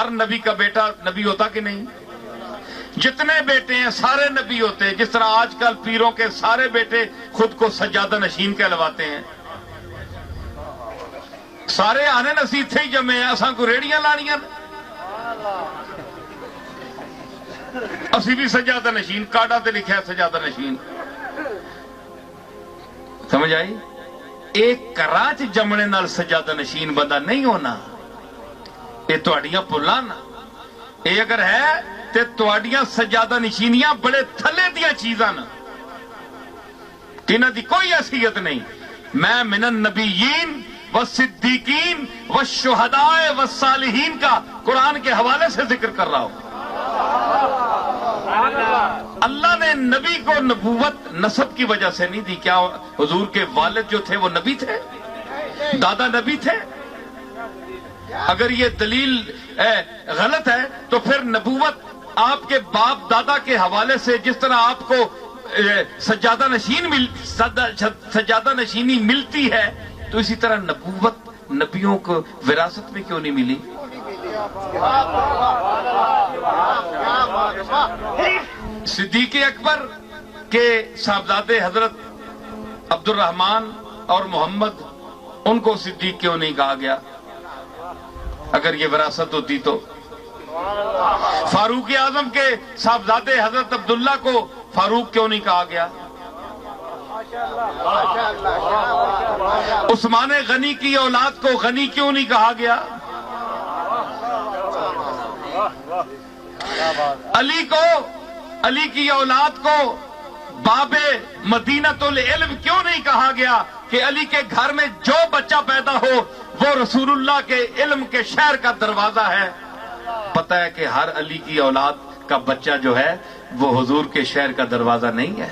ہر نبی کا بیٹا نبی ہوتا کہ نہیں؟ جتنے بیٹے ہیں سارے نبی ہوتے ہیں. جس طرح آج کل پیروں کے سارے بیٹے خود کو سجادہ نشین کہلواتے ہیں. سارے آنے نصیب تھے ہی جمے ہیں, اساں کو ریڑیاں لانیاں اسی بھی سجادہ نشین, کارڈا تے لکھا ہے سجادہ نشین. سمجھ آئی؟ ایک کراچ جمنے نال سجادہ نشین بندہ نہیں ہونا. یہ تواڈیاں پلاں نا, یہ اگر ہے تے تواڈیاں سجادہ نشینیاں بڑے تھلے دیاں چیزاں نا, انہاں دی کوئی حیثیت نہیں. میں من النبیین والصدیقین والشہداء والصالحین کا قرآن کے حوالے سے ذکر کر رہا ہوں. اللہ نے نبی کو نبوت نسب کی وجہ سے نہیں دی. کیا حضور کے والد جو تھے وہ نبی تھے؟ دادا نبی تھے؟ اگر یہ دلیل غلط ہے تو پھر نبوت آپ کے باپ دادا کے حوالے سے جس طرح آپ کو سجادہ نشینی ملتی ہے تو اسی طرح نبوت نبیوں کو وراثت میں کیوں نہیں ملی؟ صدیق اکبر کے صاحبزادے حضرت عبد الرحمن اور محمد, ان کو صدیق کیوں نہیں کہا گیا اگر یہ وراثت ہوتی تو؟ فاروق اعظم کے صاحبزادے حضرت عبداللہ کو فاروق کیوں نہیں کہا گیا؟ عثمان غنی کی اولاد کو غنی کیوں نہیں کہا گیا؟ علی کی اولاد کو باب مدینۃ العلم کیوں نہیں کہا گیا کہ علی کے گھر میں جو بچہ پیدا ہو وہ رسول اللہ کے علم کے شہر کا دروازہ ہے؟ پتہ ہے کہ ہر علی کی اولاد کا بچہ جو ہے وہ حضور کے شہر کا دروازہ نہیں ہے.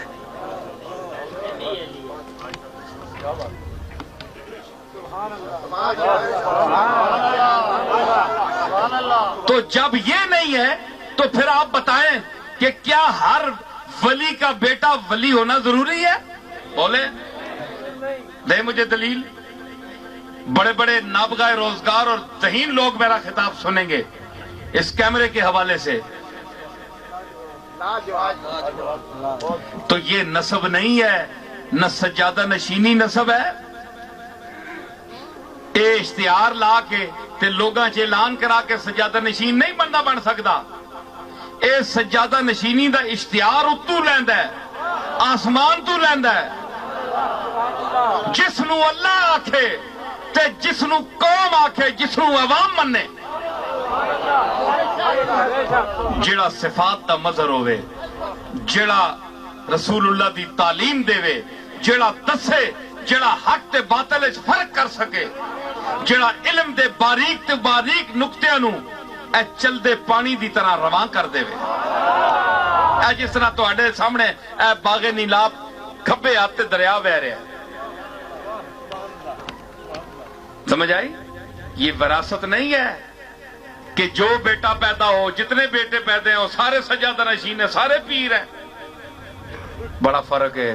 تو جب یہ نہیں ہے تو پھر آپ بتائیں کہ کیا ہر ولی کا بیٹا ولی ہونا ضروری ہے؟ بولے, دے مجھے دلیل. بڑے بڑے نابغہ روزگار اور ذہین لوگ میرا خطاب سنیں گے اس کیمرے کے حوالے سے. تو یہ نسب نہیں ہے, نہ سجادہ نشینی نسب ہے. اے اشتہار لا کے تے لوگاں چ اعلان کرا کے سجادہ نشین نہیں بندہ بن سکتا. اے سجادہ نشینی دا اشتہار اتو لیندا ہے, آسمان تو لیندا ہے. جس نو اللہ آکھے تے جس نو قوم آکھے, جس نو عوام منے, جڑا صفات دا مظہر ہوئے, جڑا رسول اللہ دی تعلیم دے وے, جڑا دسے, جڑا حق تے باطل وچ فرق کر سکے, جڑا علم دے باریک تے باریک نقطیاں نو اے چل دے پانی دی طرح رواں کر دے وے. اے جس طرح تواڈے سامنے اے باغ نیلاب کھبے ہاتھ تے دریا بہ رہا ہے. سمجھ آئی؟ یہ وراثت نہیں ہے کہ جو بیٹا پیدا ہو, جتنے بیٹے پیدا ہو سارے سجادہ نشین ہیں, سارے پیر ہیں. بڑا فرق ہے.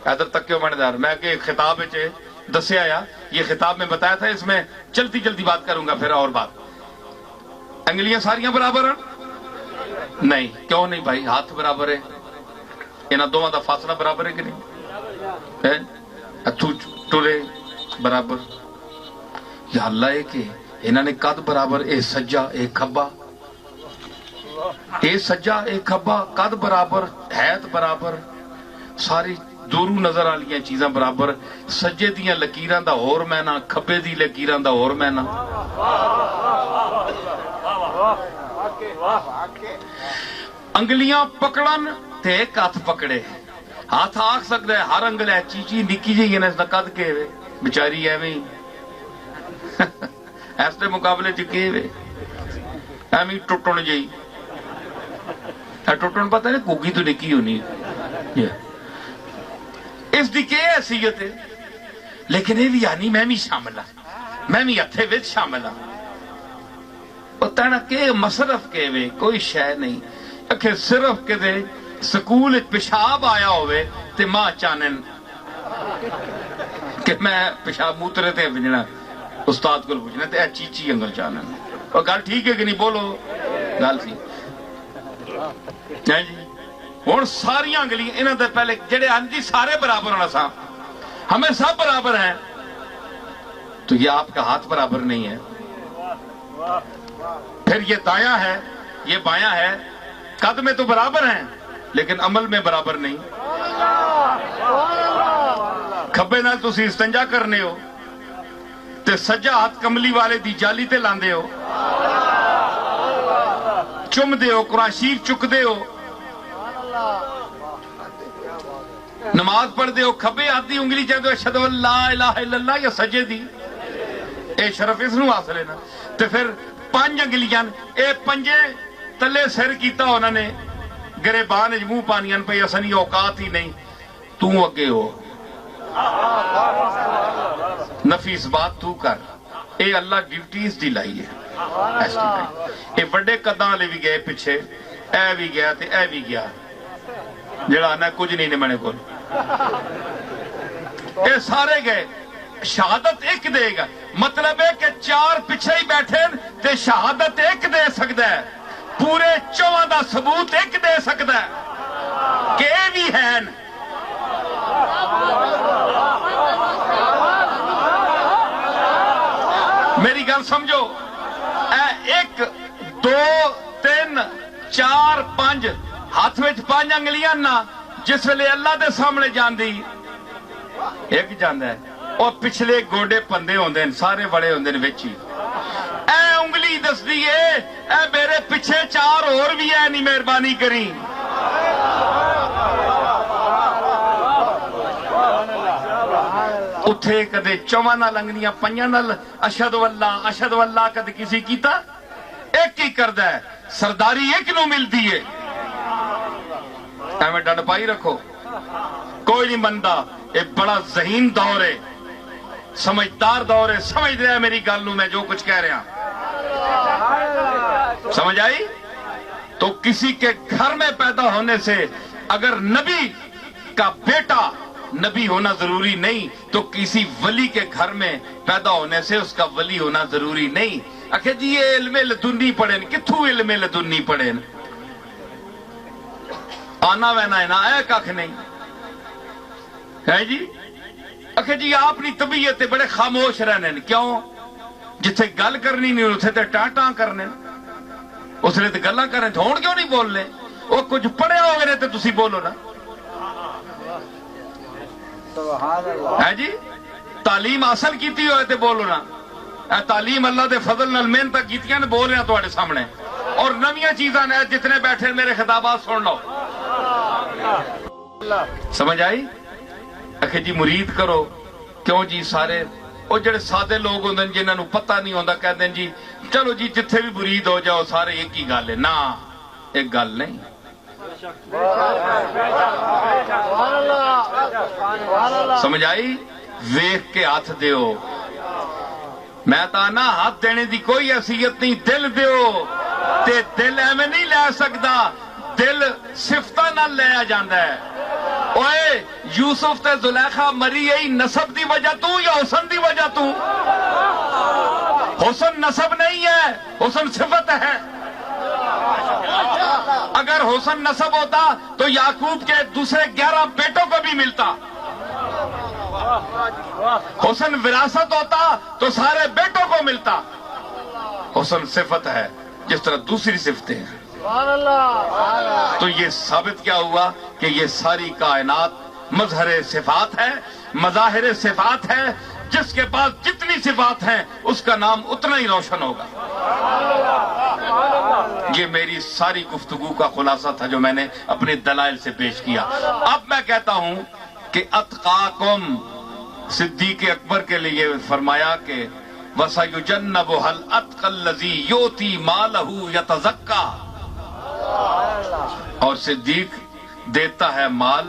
ادھر تک کیوں بندار میں کہ خطاب دسیا یا یہ خطاب میں بتایا تھا, اس میں جلدی جلدی بات کروں گا. پھر اور بات, انگلیاں ساریاں برابر ہیں؟ نہیں. کیوں نہیں بھائی؟ ہاتھ برابر ہے, انہاں دونوں دا فاصلہ برابر ہے کہ نہیں؟ اتھو ٹرے برابر. یا اللہ ہے کہ انہاں نے قد برابر, اے سجا اے کھبا, اے سجا اے کھبا, قد برابر, حیت برابر, ساری دورو نظر والیاں چیزاں برابر. سجے دیاں لکیراں دا ہور مینا, کھبے دی لکیراں دا ہور مینا. انگلیاں پکڑن تے ایک ہاتھ پکڑے. ہاتھ آکھ سکتا ہے ہر انگل ہے چیچی نکی جی ہے, اس دا قد کے وے بیچاری ایویں ہی ایسے مقابلے چکے وے ایویں ٹوٹن جی. ٹوٹن پتہ نہیں کوگی تو نکی ہونی اس دی کیا حیثیت ہے. لیکن یہ بھی یعنی میں بھی شامل ہوں, میں بھی ہتھے وچ شامل ہوں. پتہ نہ کہ مصرف کے وے کوئی شے نہیں. کہ صرف کہ دے سکول پیشاب آیا ہوئے تے ماں چانن کہ میں پیشاب موترے تے بجنا استاد کو پوچھنا تے چیچی انگل چانن. اور گل ٹھیک ہے کہ نہیں بولو گل سی جی ہوں ساری انگلیاں انہوں نے پہلے جڑے جی سارے برابر ہونا سا ہمیں سب برابر ہیں تو یہ آپ کا ہاتھ برابر نہیں ہے پھر یہ دایاں ہے یہ بایاں ہے قد میں تو برابر ہیں لیکن عمل میں برابر نہیں کھبے نال تسی استنجا کرنے ہو تے سجا ہاتھ کملی والے دی جالی تے لاندے ہو چم دے ہو قرآن شریف چک دے ہو نماز پڑھ دے ہو کھبے ہاتھ دی انگلی چاہتے ہو اشہد ان لا الہ الا اللہ یا سجے دی اے شرف اس نو حاصل ہے نا تے پھر 5 انگلیاں اے پنجے تلے سر کیتا انہوں نے گریبان منہ پانیاں پہ اسنی اوقات ہی نہیں تو اگے ہو نفی اس بات تو کر اے اللہ ڈیوٹیز دی لائی ہے اے بڑے قداں لے بھی گئے پیچھے اے بھی گیا تے اے بھی گیا جڑا نا کچھ نہیں نے میں نے کول اے سارے گئے شہادت ایک دے گا مطلب ہے کہ 4 پیچھے ہی بیٹھے تے شہادت ایک دے سکتا ہے پورے 4 دا ثبوت ایک دے سکتا ہے کہ اے بھی ہیں میری گل سمجھو اے 1 2 3 4 5 ہاتھ میں 5 انگلیاں نا جس ویلے اللہ دے سامنے جان دی ایک جاندہ ہے اور پچھلے گوڑے پندے ہوندے ہیں سارے بڑے ہوندے ہیں ویچی اے انگلی دس دیئے اے میرے پچھے 4 اور بھی ہے نہیں مہربانی کریں اتھے کدے 4 نہ لنگنیاں 5 نہ اشہد واللہ کدے کسی کیتا ایک ہی کردہ ہے سرداری ایک نو مل دیئے اے میں ڈنڈ پائی رکھو کوئی نہیں مندہ ایک بڑا ذہین دور ہے سمجھدار دور ہے سمجھ رہا ہے میری گالوں میں جو کچھ کہہ رہا سمجھ آئی تو کسی کے گھر میں پیدا ہونے سے اگر نبی کا بیٹا نبی ہونا ضروری نہیں تو کسی ولی کے گھر میں پیدا ہونے سے اس کا ولی ہونا ضروری نہیں اکھے جی یہ علم لدنی پڑھیں کتھو علم لدنی پڑھیں آنا وینا ہے نا اے کاکھ نہیں ہے جی اکھے جی آپ نی طبیعت بڑے خاموش رہنے کیوں جتھے گل کرنی نہیں اتھے تے ٹاں کرنے اس نے تے گلاں کرنے تھون کیوں نہیں بول لے وہ کچھ پڑھے ہو گئے تے تسی بولو نا ہے جی تعلیم حاصل کیتی ہوئے تے بولو نا اے تعلیم اللہ دے فضل نال محنت کیتیاں نے بول رہے ہیں تواڈے سامنے اور نویاں چیزاں نے جتنے بیٹھے میرے خطابات سن لو سمجھ آئی اکھے جی مرید کرو کیوں جی سارے وہ جڑے سادے لوگ ہوندے جنہاں نوں پتہ نہیں ہوندا کہندے ہیں جی چلو جی جتھے بھی مرید ہو جاؤ سارے ایک ہی گل ہے نا ایک گل نہیں سمجھ آئی ویکھ کے ہاتھ دیو میں تانا ہاتھ دینے دی کوئی حیثیت نہیں دل دیو تے دل ایویں نہیں لے سکدا دل صفتاں نال لیا جاندا ہے اوئے یوسف تے زلیخا مری ای نسب دی وجہ تو یا حسن دی وجہ تو حسن نسب نہیں ہے حسن صفت ہے اگر حسن نسب ہوتا تو یعقوب کے دوسرے 11 بیٹوں کو بھی ملتا حسن وراثت ہوتا تو سارے بیٹوں کو ملتا حسن صفت ہے جس طرح دوسری صفتیں ہیں تو یہ ثابت کیا ہوا کہ یہ ساری کائنات مظہر صفات ہے مظاہر صفات ہے جس کے بعد جتنی صفات ہیں اس کا نام اتنا ہی روشن ہوگا یہ میری ساری گفتگو کا خلاصہ تھا جو میں نے اپنے دلائل سے پیش کیا اب میں کہتا ہوں کہ اتقاکم صدیق اکبر کے لیے فرمایا کہ وَسَيُجَنَّبُهَا الْأَتْقَى الَّذِي يُؤْتِي مَالَهُ يَتَزَكَّى اور صدیق دیتا ہے مال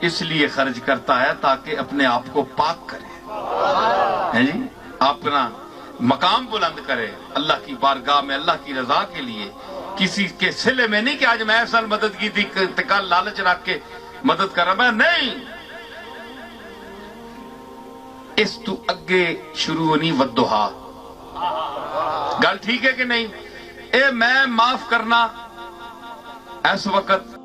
اس لیے خرچ کرتا ہے تاکہ اپنے آپ کو پاک کرے جی اپنا مقام بلند کرے اللہ کی بارگاہ میں اللہ کی رضا کے لیے کسی کے صلے میں نہیں کہ آج میں ایسا مدد کی تھی کل لالچ رکھ کے مدد کر رہا میں نہیں اس تو اگے شروع نہیں ودہا گل ٹھیک ہے کہ نہیں؟ اے میں معاف کرنا اس وقت